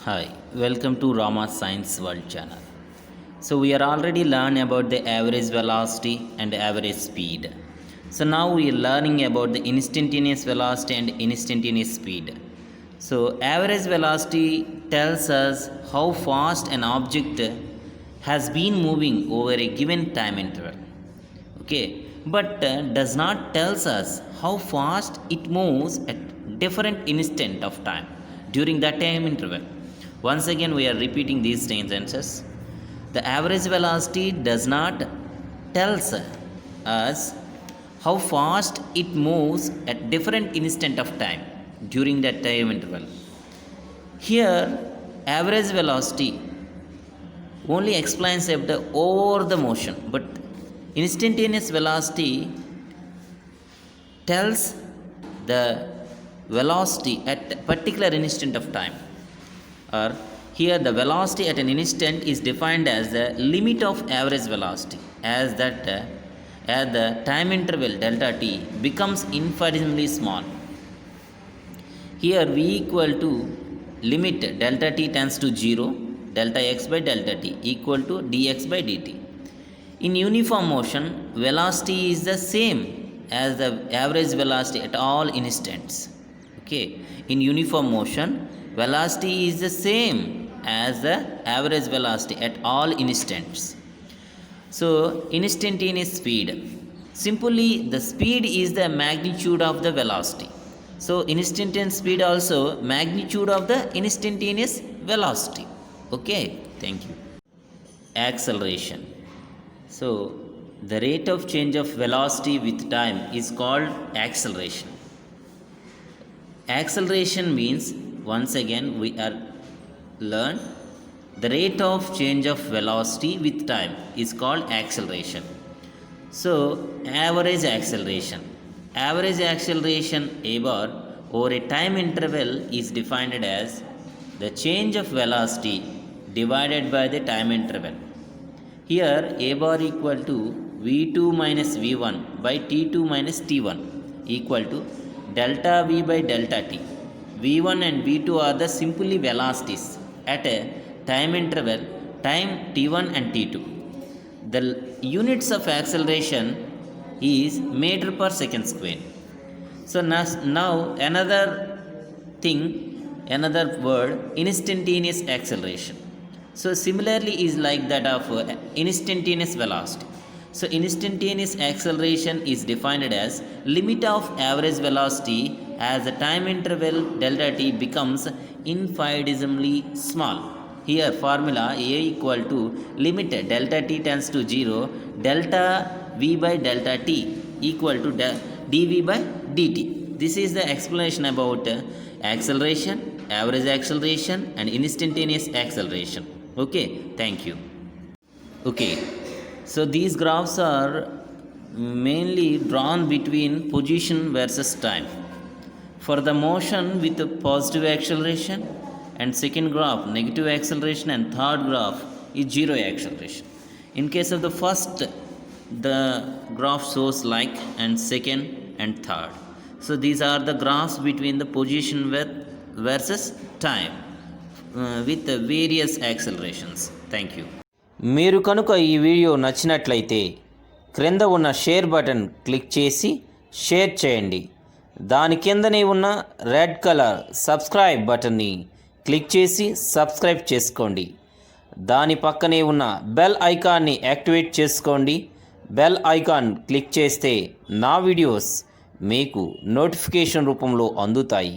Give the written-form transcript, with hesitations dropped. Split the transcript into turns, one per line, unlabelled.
Hi, welcome to Rama Science World channel. So we are already learned about the average velocity and average speed. So now we are learning about the instantaneous velocity and instantaneous speed. So average velocity tells us how fast an object has been moving over a given time interval. Okay, but does not tells us how fast it moves at different instant of time during that time interval. Once again, we are repeating these sentences. The average velocity does not tells us how fast it moves at different instant of time during that time interval. Here, average velocity only explains of the over the motion, but instantaneous velocity tells the velocity at a particular instant of time. Or here the velocity at an instant is defined as the limit of average velocity as the time interval delta t becomes infinitesimally small. Here v equal to limit delta t tends to 0, delta x by delta t equal to dx by dt. In uniform motion, velocity is the same as the average velocity at all instants. Okay, in uniform motion, velocity is the same as the average velocity at all instants. So, instantaneous speed. Simply, the speed is the magnitude of the velocity. So, instantaneous speed also magnitude of the instantaneous velocity. Okay, thank you. Acceleration. So, the rate of change of velocity with time is called acceleration. Acceleration means, once again we are learn, the rate of change of velocity with time is called acceleration. So, average acceleration. Average acceleration a bar over a time interval is defined as the change of velocity divided by the time interval. Here a bar equal to v2 minus v1 by t2 minus t1 equal to delta v by delta t. v1 and v2 are the simply velocities at a time interval time t1 and t2. The units of acceleration is meter per second square. So now another word, instantaneous acceleration. So similarly is like that of instantaneous velocity. So instantaneous acceleration is defined as limit of average velocity as the time interval delta t becomes infinitesimally small. Here formula a equal to limit delta t tends to 0, delta v by delta t equal to dv by dt. This is the explanation about acceleration, average acceleration and instantaneous acceleration. Okay, thank you. Okay, so these graphs are mainly drawn between position versus time. For the motion with positive acceleration, and second graph negative acceleration, and third graph is zero acceleration. In case of the first, the graph shows like, and second and third. So these are the graphs between the position versus time with the various accelerations. Thank you.
మీరు కనుక ఈ video నచ్చినట్లయితే క్రింద ఉన్న share button click చేసి share చేయండి. దాని కిందనే ఉన్న రెడ్ కలర్ సబ్స్క్రైబ్ బటన్ని క్లిక్ చేసి సబ్స్క్రైబ్ చేసుకోండి. దాని పక్కనే ఉన్న బెల్ ఐకాన్ని యాక్టివేట్ చేసుకోండి. బెల్ ఐకాన్ క్లిక్ చేస్తే నా వీడియోస్ మీకు నోటిఫికేషన్ రూపంలో అందుతాయి.